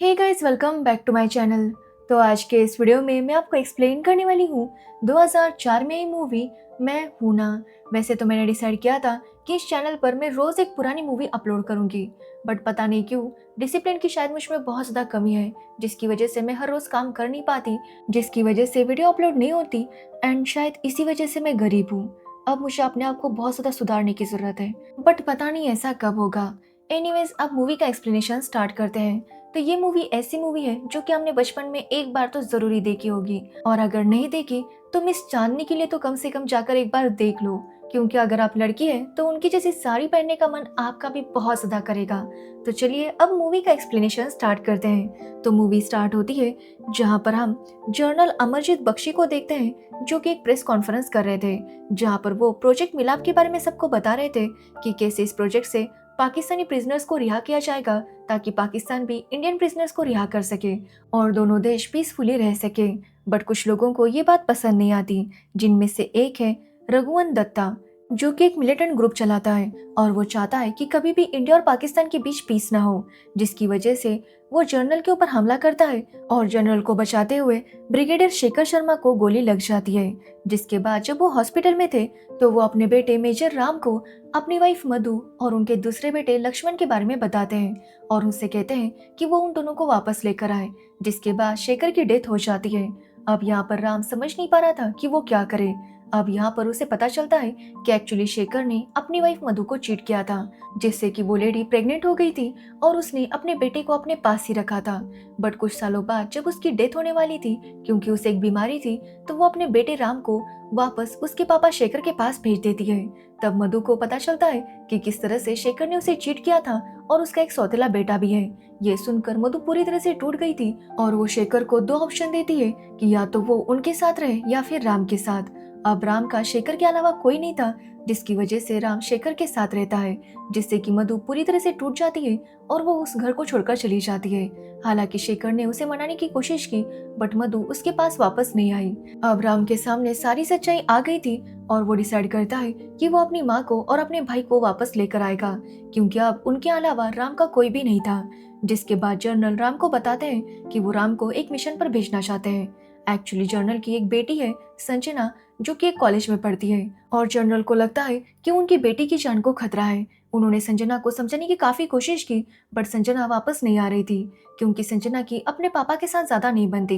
Hey guys, welcome back to my channel. तो आज के इस वीडियो में मैं आपको एक्सप्लेन करने वाली हूँ 2004 में ही मूवी मैं हूं ना। वैसे तो मैंने डिसाइड किया था कि इस चैनल पर मैं रोज़ एक पुरानी मूवी अपलोड करूंगी, बट पता नहीं क्यों डिसिप्लिन की शायद मुझ में बहुत ज़्यादा कमी है, जिसकी वजह से मैं हर रोज़ काम कर नहीं पाती, जिसकी वजह से वीडियो अपलोड नहीं होती। एंड शायद इसी वजह से मैं गरीब हूँ। अब मुझे अपने आप को बहुत ज़्यादा सुधारने की ज़रूरत है, बट पता नहीं ऐसा कब होगा। एनीवेज, अब मूवी का एक्सप्लेनेशन स्टार्ट करते हैं। तो ये मूवी ऐसी मूवी है जो कि हमने बचपन में एक बार तो जरूरी देखी होगी, और अगर नहीं देखी तो मिस चांदनी के लिए तो कम से कम जाकर एक बार देख लो, क्योंकि अगर आप लड़की है तो उनकी जैसी साड़ी पहनने का मन आपका भी बहुत ज्यादा करेगा। तो चलिए अब मूवी का एक्सप्लेनेशन स्टार्ट करते हैं। तो मूवी स्टार्ट होती है जहाँ पर हम जर्नल अमरजीत बख्शी को देखते हैं, जो कि एक प्रेस कॉन्फ्रेंस कर रहे थे, जहाँ पर वो प्रोजेक्ट मिलाप के बारे में सबको बता रहे थे कि कैसे इस प्रोजेक्ट से पाकिस्तानी प्रिजनर्स को रिहा किया जाएगा, ताकि पाकिस्तान भी इंडियन प्रिजनर्स को रिहा कर सके और दोनों देश पीसफुली रह सके। बट कुछ लोगों को ये बात पसंद नहीं आती, जिनमें से एक है रघुवंश दत्ता, जो कि एक मिलिटेंट ग्रुप चलाता है, और वो चाहता है कि कभी भी इंडिया और पाकिस्तान के बीच पीस ना हो, जिसकी वजह से वो जनरल के ऊपर हमला करता है और जनरल को बचाते हुए ब्रिगेडियर शेखर शर्मा को गोली लग जाती है। जिसके बाद जब वो हॉस्पिटल में थे तो वो अपने बेटे मेजर राम को अपनी वाइफ मधु और उनके दूसरे बेटे लक्ष्मण के बारे में बताते हैं और उनसे कहते हैं कि वो उन दोनों को वापस लेकर आए। जिसके बाद शेखर की डेथ हो जाती है। अब यहाँ पर राम समझ नहीं पा रहा था कि वो क्या करे। अब यहाँ पर उसे पता चलता है कि एक्चुअली शेखर ने अपनी वाइफ मधु को चीट किया था, जिससे कि वो लेडी प्रेग्नेंट हो गई थी और उसने अपने बेटे को अपने पास ही रखा था। बट कुछ सालों बाद जब उसकी डेथ होने वाली थी, क्योंकि उसे एक बीमारी थी, तो वो अपने बेटे राम को वापस उसके पापा शेखर के पास भेज देती है। तब मधु को पता चलता है कि किस तरह से शेखर ने उसे चीट किया था और उसका एक सौतेला बेटा भी है। ये सुनकर मधु पूरी तरह से टूट गई थी और वो शेखर को दो ऑप्शन देती है कि या तो वो उनके साथ रहे या फिर राम के साथ। अब राम का शेखर के अलावा कोई नहीं था, जिसकी वजह से राम शेखर के साथ रहता है, जिससे कि मधु पूरी तरह से टूट जाती है और वो उस घर को छोड़कर चली जाती है। हालांकि शेखर ने उसे मनाने की कोशिश की, बट मधु उसके पास वापस नहीं आई। अब राम के सामने सारी सच्चाई आ गई थी और वो डिसाइड करता है कि वो अपनी माँ को और अपने भाई को वापस लेकर आएगा, क्योंकि अब उनके अलावा राम का कोई भी नहीं था। जिसके बाद जनरल राम को बताते हैं कि वो राम को एक मिशन पर भेजना चाहते हैं। एक्चुअली जनरल की एक बेटी है संजना, जो कि एक कॉलेज में पढ़ती है, और जनरल को लगता है कि उनकी बेटी की जान को खतरा है। उन्होंने संजना को समझाने की काफी कोशिश की, बट संजना वापस नहीं आ रही थी, क्योंकि संजना की अपने पापा के साथ ज्यादा नहीं बनती।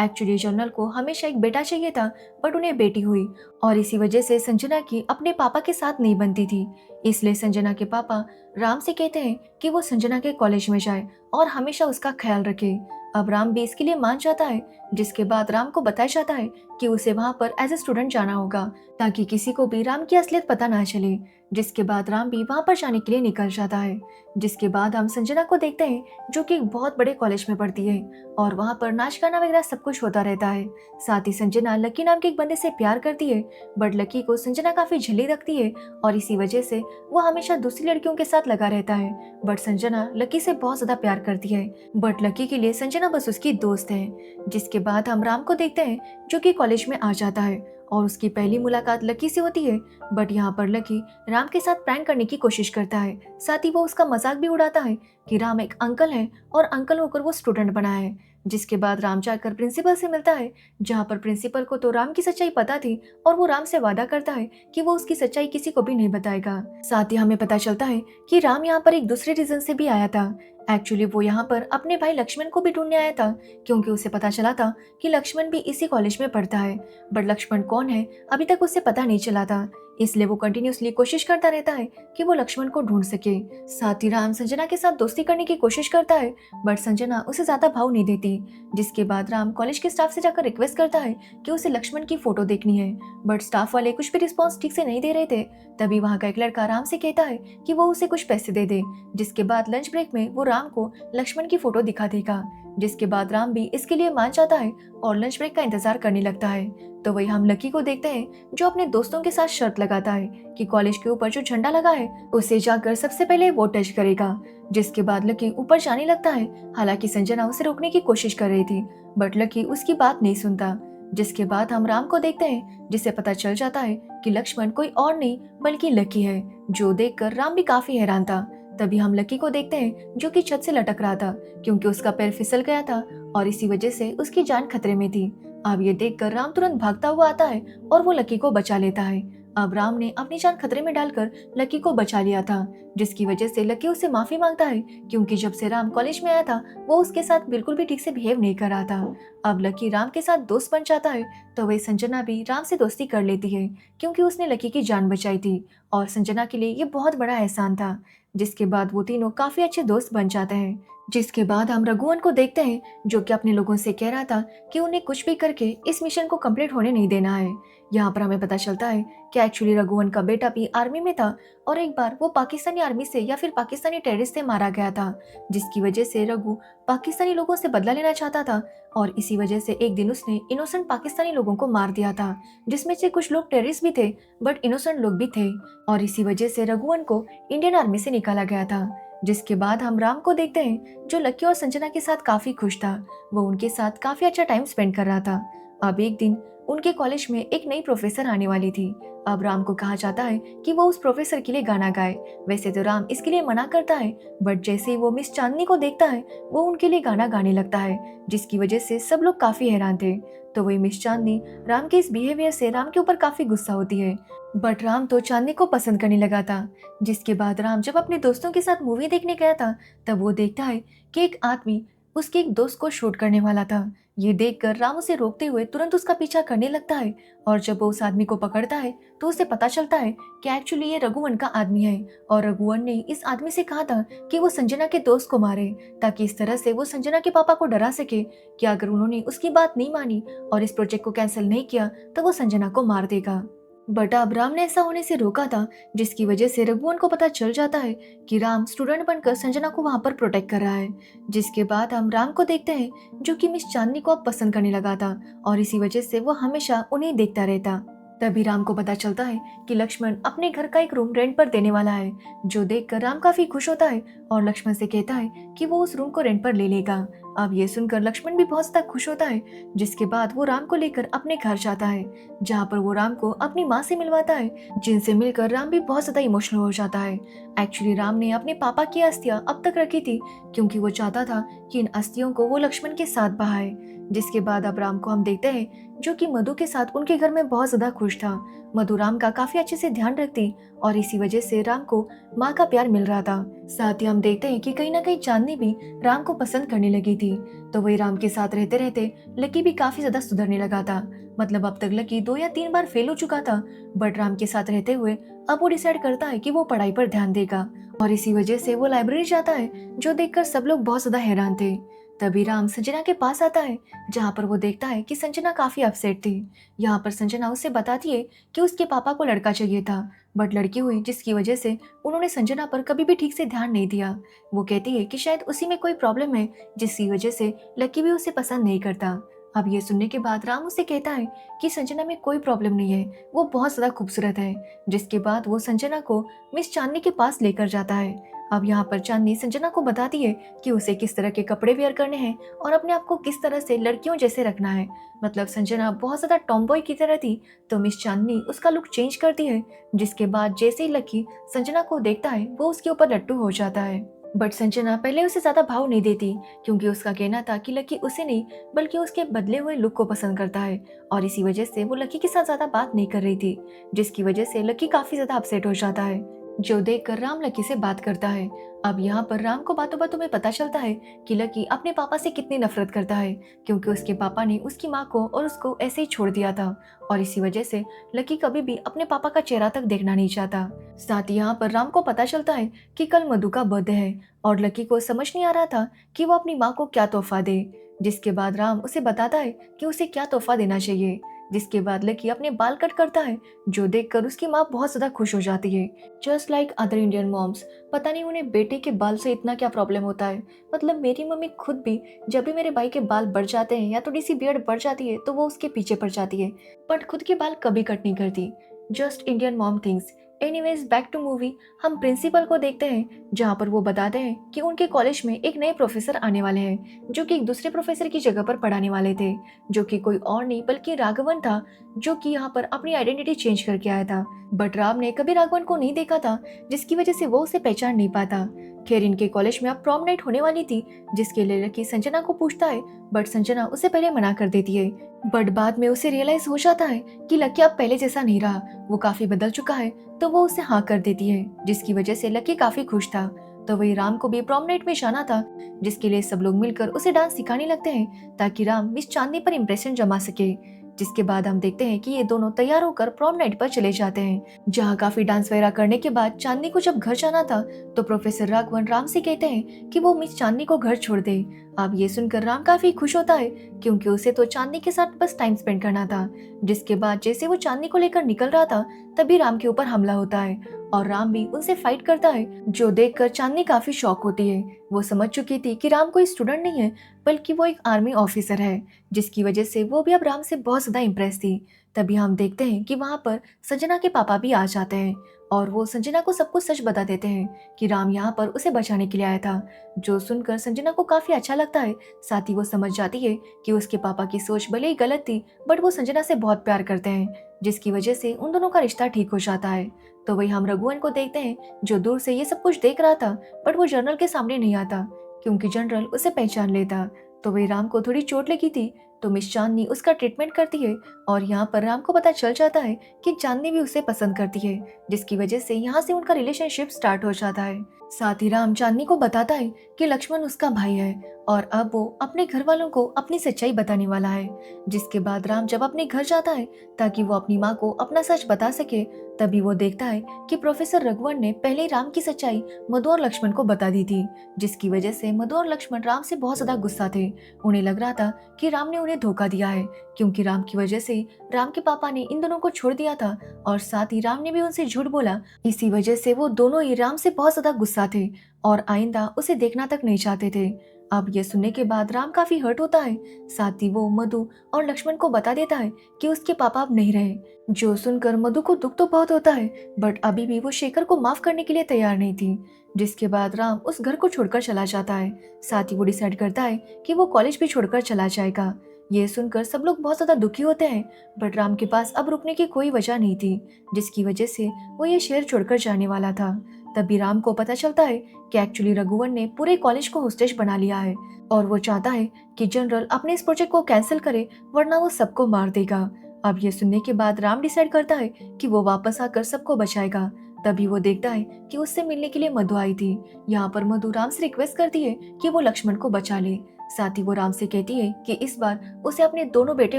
एक्चुअली जनरल को हमेशा एक बेटा चाहिए था, बट उन्हें बेटी हुई, और इसी वजह से संजना की अपने पापा के साथ नहीं बनती थी। इसलिए संजना के पापा राम से कहते हैं कि वो संजना के कॉलेज में जाए और हमेशा उसका ख्याल रखे। अब राम भी इसके लिए मान जाता है। जिसके बाद राम को बताया जाता है कि उसे वहां पर एज ए स्टूडेंट जाना होगा, ताकि किसी को भी राम की असलियत पता ना चले। जिसके बाद राम भी वहां पर जाने के लिए निकल जाता है। जिसके बाद हम संजना को देखते हैं, जो कि एक बहुत बड़े कॉलेज में पढ़ती है, और वहां पर नाच गाना वगैरह सब कुछ होता रहता है। साथ ही संजना लकी नाम के एक बंदे से प्यार करती है, बट लकी को संजना काफी झिल्ली रखती है और इसी वजह से वो हमेशा दूसरी लड़कियों के साथ लगा रहता है। बट संजना लकी से बहुत ज्यादा प्यार करती है, बट लकी के लिए संजना बस उसकी दोस्त है। जिसके बाद हम राम को देखते हैं, जो कि कॉलेज में आ जाता है और उसकी पहली मुलाकात लकी से होती है। बट यहाँ पर लकी राम के साथ प्रैंक करने की कोशिश करता है। साथ ही वो उसका मजाक भी उड़ाता है कि राम एक अंकल है और अंकल होकर वो स्टूडेंट बना है। जिसके बाद राम जाकर प्रिंसिपल से मिलता है, जहाँ पर प्रिंसिपल को तो राम की सच्चाई पता थी और वो राम से वादा करता है कि वो उसकी सच्चाई किसी को भी नहीं बताएगा। साथ ही हमें पता चलता है कि राम यहाँ पर एक दूसरे रीजन से भी आया था। एक्चुअली वो यहाँ पर अपने भाई लक्ष्मण को भी ढूंढने आया था, क्योंकि उसे पता चला था कि लक्ष्मण भी इसी कॉलेज में पढ़ता है, बट लक्ष्मण कौन है अभी तक उसे पता नहीं चला था। इसलिए वो कंटिन्यूसली कोशिश करता रहता है कि वो लक्ष्मण को ढूंढ सके। साथ ही राम संजना के साथ दोस्ती करने की कोशिश करता है, बट संजना उसे ज्यादा भाव नहीं देती। जिसके बाद राम कॉलेज के स्टाफ से जाकर रिक्वेस्ट करता है कि उसे लक्ष्मण की फोटो देखनी है, बट स्टाफ वाले कुछ भी रिस्पॉन्स ठीक से नहीं दे रहे थे। तभी वहाँ का एक लड़का राम से कहता है कि वो उसे कुछ पैसे दे दे, जिसके बाद लंच ब्रेक में वो राम को लक्ष्मण की फोटो दिखा देगा। जिसके बाद राम भी इसके लिए मान जाता है और लंच ब्रेक का इंतजार करने लगता है। तो वही हम लकी को देखते हैं, जो अपने दोस्तों के साथ शर्त लगाता है कि कॉलेज के ऊपर जो झंडा लगा है उसे जाकर सबसे पहले वो टच करेगा। जिसके बाद लकी ऊपर जाने लगता है। हालांकि संजना उसे रोकने की कोशिश कर रही थी, बट लकी उसकी बात नहीं सुनता। जिसके बाद हम राम को देखते हैं, जिसे पता चल जाता है कि लक्ष्मण कोई और नहीं बल्कि लकी है, जो देखकर राम भी काफी हैरान था। तभी हम लकी को देखते हैं जो कि छत से लटक रहा था क्योंकि उसका पैर फिसल गया था और इसी वजह से उसकी जान खतरे में थी। अब ये देखकर राम तुरंत भागता हुआ आता है और वो लकी को बचा लेता है। अब राम ने अपनी जान खतरे में डालकर लकी को बचा लिया था, जिसकी वजह से लकी उससे माफी मांगता है क्योंकि जब से राम कॉलेज में आया था वो उसके साथ बिल्कुल भी ठीक से बिहेव नहीं कर रहा था। अब लकी राम के साथ दोस्त बन जाता है तो वही संजना भी राम से दोस्ती कर लेती है क्योंकि उसने लकी की जान बचाई थी और संजना के लिए ये बहुत बड़ा एहसान था। जिसके बाद वो तीनों काफी अच्छे दोस्त बन जाते हैं। जिसके बाद हम रघुवन को देखते हैं जो कि अपने लोगों से कह रहा था कि उन्हें कुछ भी करके इस मिशन को कंप्लीट होने नहीं देना है। यहाँ पर हमें पता चलता है कि एक्चुअली रघुवन का बेटा भी आर्मी में था और एक बार वो पाकिस्तानी आर्मी से या फिर पाकिस्तानी टेररिस्ट से मारा गया था, जिसकी वजह से रघु पाकिस्तानी लोगों से बदला लेना चाहता था और इसी वजह से एक दिन उसने इनोसेंट पाकिस्तानी लोगों को मार दिया था, जिसमें से कुछ लोग टेररिस्ट भी थे बट इनोसेंट लोग भी थे और इसी वजह से रघुवन को इंडियन आर्मी से निकाला गया था। जिसके बाद हम राम को देखते हैं जो लकी और संजना के साथ काफी खुश था, वो उनके साथ काफी अच्छा टाइम स्पेंड कर रहा था। अब एक दिन उनके कॉलेज में एक नई प्रोफेसर आने वाली थी। अब राम को कहा जाता है कि वो उस प्रोफेसर के लिए गाना गाए। वैसे तो राम इसके लिए मना करता है बट जैसे ही वो मिस चांदनी को देखता है वो उनके लिए गाना गाने लगता है, जिसकी वजह से सब लोग काफी हैरान थे। तो वही मिस चांदनी राम के इस बिहेवियर से राम के ऊपर काफी गुस्सा होती है बट राम तो चांदनी को पसंद करने लगा था। जिसके बाद राम जब अपने दोस्तों के साथ मूवी देखने गया था तब वो देखता है कि एक आदमी उसके एक दोस्त को शूट करने वाला था। ये देखकर राम उसे रोकते हुए तुरंत उसका पीछा करने लगता है और जब वो उस आदमी को पकड़ता है तो उसे पता चलता है कि एक्चुअली ये रघुवन का आदमी है और रघुवन ने इस आदमी से कहा था कि वो संजना के दोस्त को मारे ताकि इस तरह से वो संजना के पापा को डरा सके कि अगर उन्होंने उसकी बात नहीं मानी और इस प्रोजेक्ट को कैंसिल नहीं किया तो वो संजना को मार देगा। बट अब राम ने ऐसा होने से रोका था, जिसकी वजह से रघुवन को पता चल जाता है कि राम स्टूडेंट बनकर संजना को वहां पर प्रोटेक्ट कर रहा है। जिसके बाद हम राम को देखते हैं जो कि मिस चांदनी को अब पसंद करने लगा था और इसी वजह से वो हमेशा उन्हें देखता रहता। तभी राम को पता चलता है कि लक्ष्मण अपने घर का एक रूम रेंट पर देने वाला है, जो देखकर राम काफी खुश होता है और लक्ष्मण से कहता है कि वो उस रूम को रेंट पर ले लेगा। अब ये सुनकर लक्ष्मण भी बहुत ज्यादा खुश होता है। जिसके बाद वो राम को लेकर अपने घर जाता है जहाँ पर वो राम को अपनी माँ से मिलवाता है, जिनसे मिलकर राम भी बहुत ज्यादा इमोशनल हो जाता है। एक्चुअली राम ने अपने पापा की अस्थियां अब तक रखी थी क्योंकि वो चाहता था कि इन अस्थियों को वो लक्ष्मण के साथ बहाए। जिसके बाद अब राम को हम देखते हैं जो कि मधु के साथ उनके घर में बहुत ज्यादा खुश था। मधु राम का काफी अच्छे से ध्यान रखती और इसी वजह से राम को माँ का प्यार मिल रहा था। साथ ही हम देखते हैं कि कहीं ना कहीं चांदनी भी राम को पसंद करने लगी थी। तो वही राम के साथ रहते रहते लकी भी काफी ज्यादा सुधरने लगा था। मतलब अब तक लकी 2 या 3 बार फेल हो चुका था बट राम के साथ रहते हुए अब वो डिसाइड करता है कि वो पढ़ाई पर ध्यान देगा और इसी वजह से वो लाइब्रेरी जाता है, जो देखकर सब लोग बहुत ज्यादा हैरान थे। तभी राम संजना के पास आता है जहाँ पर वो देखता है कि संजना काफी अपसेट थी। यहाँ पर संजना उसे बताती है कि उसके पापा को लड़का चाहिए था बट लड़की हुई, जिसकी वजह से उन्होंने संजना पर कभी भी ठीक से ध्यान नहीं दिया। वो कहती है कि शायद उसी में कोई प्रॉब्लम है जिसकी वजह से लकी भी उसे पसंद नहीं करता। अब ये सुनने के बाद राम उसे कहता है कि संजना में कोई प्रॉब्लम नहीं है, वो बहुत ज्यादा खूबसूरत है। जिसके बाद वो संजना को मिस चांदनी के पास लेकर जाता है। अब यहाँ पर चांदनी संजना को बताती है कि उसे किस तरह के कपड़े वेयर करने हैं और अपने आप को किस तरह से लड़कियों जैसे रखना है। मतलब संजना बहुत ज्यादा टॉमबॉय की तरह थी तो मिस चांदनी उसका लुक चेंज करती है। जिसके बाद जैसे ही लकी संजना को देखता है वो उसके ऊपर लट्टू हो जाता है। बट संजना पहले उसे ज्यादा भाव नहीं देती क्योंकि उसका कहना था कि लकी उसे नहीं बल्कि उसके बदले हुए लुक को पसंद करता है और इसी वजह से वो लकी के साथ ज्यादा बात नहीं कर रही थी, जिसकी वजह से लकी काफी ज्यादा अपसेट हो जाता है। जो देखकर राम लकी से बात करता है। अब यहाँ पर राम को बातों बातों में पता चलता है कि लकी अपने पापा से कितनी नफरत करता है क्योंकि उसके पापा ने उसकी माँ को और उसको ऐसे ही छोड़ दिया था और इसी वजह से लकी कभी भी अपने पापा का चेहरा तक देखना नहीं चाहता। साथ ही यहाँ पर राम को पता चलता है कि कल मधु का बर्थडे है और लकी को समझ नहीं आ रहा था कि वो अपनी माँ को क्या तोहफा दे। जिसके बाद राम उसे बताता है कि उसे क्या तोहफा देना चाहिए। जिसके बाद लकी अपने बाल कट करता है, जो देखकर उसकी माँ बहुत ज्यादा खुश हो जाती है। Just like other Indian moms, पता नहीं उन्हें बेटे के बाल से इतना क्या प्रॉब्लम होता है। मतलब मेरी मम्मी खुद भी जब भी मेरे भाई के बाल बढ़ जाते हैं या थोड़ी सी बियर्ड बढ़ जाती है तो वो उसके पीछे पड़ जाती है बट खुद के बाल कभी कट नहीं करती। Just Indian mom things. Anyways back to movie, हम प्रिंसिपल को देखते हैं जहाँ पर वो बताते हैं कि उनके कॉलेज में एक नए प्रोफेसर आने वाले हैं जो कि एक दूसरे प्रोफेसर की जगह पर पढ़ाने वाले थे, जो कि कोई और नहीं बल्कि राघवन था, जो कि यहाँ पर अपनी आइडेंटिटी चेंज करके आया था। बट राम ने कभी राघवन को नहीं देखा था, जिसकी वजह से वो उसे पहचान नहीं पाता। खैर, इनके कॉलेज में अब प्रॉम नाइट होने वाली थी, जिसके लिए लकी संजना को पूछता है, बट संजना उसे पहले मना कर देती है। बट बाद में उसे रियलाइज हो जाता है कि लकी अब पहले जैसा नहीं रहा, वो काफी बदल चुका है, तो वो उसे हाँ कर देती है, जिसकी वजह से लकी काफी खुश था। तो वही राम को भी प्रॉम नाइट में जाना था, जिसके लिए सब लोग मिलकर उसे डांस सिखाने लगते हैं ताकि राम मिस चांदनी पर इम्प्रेशन जमा सके। जिसके बाद हम देखते हैं कि ये दोनों तैयार होकर प्रॉम नाइट पर चले जाते हैं, जहाँ काफी डांस वगैरह करने के बाद चांदनी को जब घर जाना था तो प्रोफेसर राघवन राम से कहते हैं कि वो मिस चांदनी को घर छोड़ दे। अब ये सुनकर राम काफी खुश होता है, क्योंकि उसे तो चांदनी के साथ बस टाइम स्पेंड करना था। जिसके बाद जैसे वो चांदनी को लेकर निकल रहा था, तभी राम के ऊपर हमला होता है और राम भी उनसे फाइट करता है, जो देखकर चांदनी काफी शॉक होती है। वो समझ चुकी थी कि राम कोई स्टूडेंट नहीं है, बल्कि वो एक आर्मी ऑफिसर है, जिसकी वजह से वो भी अब राम से बहुत ज्यादा इम्प्रेस थी। तभी हम देखते हैं कि वहाँ पर संजना के पापा भी आ जाते हैं और वो संजना को सब कुछ सच बता देते हैं कि राम यहाँ पर उसे बचाने के लिए आया था, जो सुनकर संजना को काफी अच्छा लगता है। साथ ही वो समझ जाती है कि उसके पापा की सोच भले ही गलत थी, बट वो संजना से बहुत प्यार करते हैं, जिसकी वजह से उन दोनों का रिश्ता ठीक हो जाता है। तो वही हम रघुवन को देखते हैं, जो दूर से ये सब कुछ देख रहा था, बट वो जनरल के सामने नहीं आता, क्योंकि जनरल उसे पहचान लेता। तो वही राम को थोड़ी चोट लगी थी, तो मिस चांदनी उसका ट्रीटमेंट करती है और यहाँ पर राम को पता चल जाता है कि चांदनी भी उसे पसंद करती है, जिसकी वजह से यहाँ से उनका रिलेशनशिप स्टार्ट हो जाता है। साथ ही राम चांदनी को बताता है कि लक्ष्मण उसका भाई है और अब वो अपने घर वालों को अपनी सच्चाई बताने वाला है। जिसके बाद राम जब अपने घर जाता है ताकि वो अपनी माँ को अपना सच बता सके, तभी वो देखता है कि प्रोफेसर रघुवन ने पहले ही राम की सच्चाई मधु और लक्ष्मण को बता दी थी, जिसकी वजह से मधु और लक्ष्मण राम से बहुत ज्यादा गुस्सा थे। उन्हें लग रहा था कि राम ने उन्हें धोखा दिया है, क्योंकि राम की वजह से राम के पापा ने इन दोनों को छोड़ दिया था और साथ ही राम ने भी उनसे झूठ बोला। इसी वजह से वो दोनों ही राम से बहुत ज्यादा गुस्सा थे और आइंदा उसे देखना तक नहीं चाहते थे। अब ये सुनने के बाद राम काफी हर्ट होता है। साथ ही वो मधु और लक्ष्मण को बता देता है कि उसके पापा अब नहीं रहे, जो सुनकर मधु को दुख तो बहुत होता है, बट अभी भी वो शेखर को माफ करने के लिए तैयार नहीं थी। जिसके बाद राम उस घर को छोड़कर चला जाता है। साथ ही वो डिसाइड करता है कि वो कॉलेज भी छोड़कर चला जाएगा। ये सुनकर सब लोग बहुत ज्यादा दुखी होते हैं, बट राम के पास अब रुकने की कोई वजह नहीं थी, जिसकी वजह से वो ये शहर छोड़कर जाने वाला था। तभी राम को पता चलता है कि एक्चुअली रघुवन ने पूरे कॉलेज को होस्टेज बना लिया है और वो चाहता है कि जनरल अपने इस प्रोजेक्ट को कैंसिल करे, वरना वो सबको मार देगा। अब ये सुनने के बाद राम डिसाइड करता है कि वो वापस आकर सबको बचाएगा। तभी वो देखता है कि उससे मिलने के लिए मधु आई थी। यहाँ पर मधु राम से रिक्वेस्ट करती है कि वो लक्ष्मण को बचा ले। साथ ही वो राम से कहती है कि इस बार उसे अपने दोनों बेटे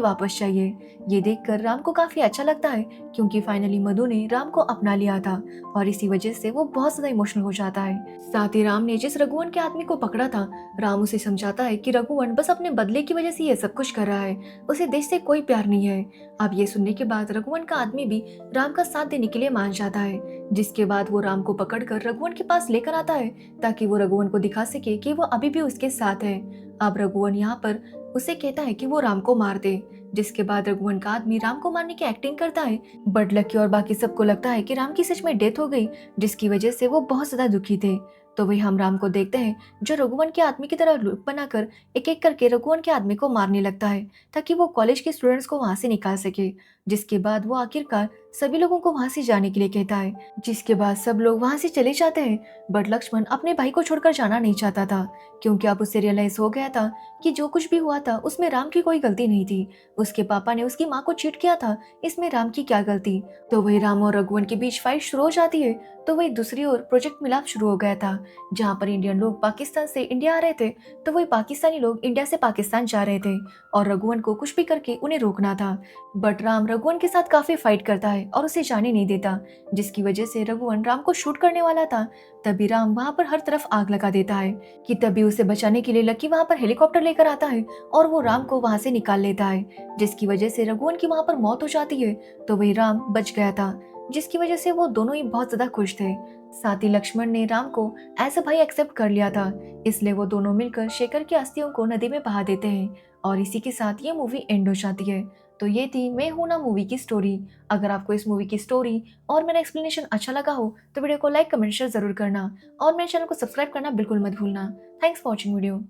वापस चाहिए। ये देखकर राम को काफी अच्छा लगता है, क्योंकि फाइनली मधु ने राम को अपना लिया था और इसी वजह से वो बहुत ज्यादा इमोशनल हो जाता है। साथ ही राम ने जिस रघुवन के आदमी को पकड़ा था, राम उसे समझाता है कि रघुवन बस अपने बदले की वजह से ये सब कुछ कर रहा है, उसे देश से कोई प्यार नहीं है। अब ये सुनने के बाद रघुवन का आदमी भी राम का साथ देने के लिए मान जाता है। जिसके बाद वो राम को पकड़कर रघुवन के पास लेकर आता है ताकि वो रघुवन को दिखा सके कि वो अभी भी उसके साथ है। अब रघुवन यहाँ पर उसे कहता है कि वो राम को मार दे। जिसके बाद रघुवन का आदमी राम को मारने की एक्टिंग करता है, बट लकी और बाकी सबको लगता है कि राम की सच में डेथ हो गई, जिसकी वजह से वो बहुत ज्यादा दुखी थे। तो वही हम राम को देखते हैं, जो रघुवन के आदमी की तरह लुक बनाकर एक एक करके रघुवन के आदमी को मारने लगता है ताकि वो कॉलेज के स्टूडेंट्स को वहां से निकाल सके। जिसके बाद वो आखिरकार सभी लोगों को वहां से जाने के लिए कहता है, जिसके बाद सब लोग वहां से चले जाते हैं। बट लक्ष्मण अपने भाई को छोड़कर जाना नहीं चाहता था, क्योंकि अब उसे रियलाइज हो गया था कि जो कुछ भी हुआ था उसमें राम की कोई गलती नहीं थी। उसके पापा ने उसकी माँ को चीट किया था, इसमें राम की क्या गलती। तो वही राम और रघुवन के बीच फाइट शुरू हो जाती है। तो वही दूसरी ओर प्रोजेक्ट मिलाप शुरू हो गया था, जहाँ पर इंडियन लोग पाकिस्तान से इंडिया आ रहे थे, तो वही पाकिस्तानी लोग इंडिया से पाकिस्तान जा रहे थे और रघुवन को कुछ भी करके उन्हें रोकना था। बट राम रघुवन के साथ काफी फाइट करता है और उसे जाने नहीं देता, जिसकी वजह से रघुवन राम को शूट करने वाला था। तभी राम वहाँ पर हर तरफ आग लगा देता है कि तभी उसे बचाने के लिए लकी वहाँ पर हेलीकॉप्टर लेकर आता है और वो राम को वहाँ से निकाल लेता है, जिसकी वजह से रघुवन की वहाँ पर मौत हो जाती है। तो वही राम बच गया था, जिसकी वजह से वो दोनों ही बहुत ज्यादा खुश थे। साथ ही लक्ष्मण ने राम को एज अ भाई एक्सेप्ट कर लिया था, इसलिए वो दोनों मिलकर शेखर की अस्थियों को नदी में बहा देते हैं और इसी के साथ ये मूवी एंड हो जाती है। तो ये थी मैं हूं ना मूवी की स्टोरी। अगर आपको इस मूवी की स्टोरी और मेरा एक्सप्लेनेशन अच्छा लगा हो तो वीडियो को लाइक कमेंट शेयर जरूर करना और मेरे चैनल को सब्सक्राइब करना बिल्कुल मत भूलना। Thanks for watching video.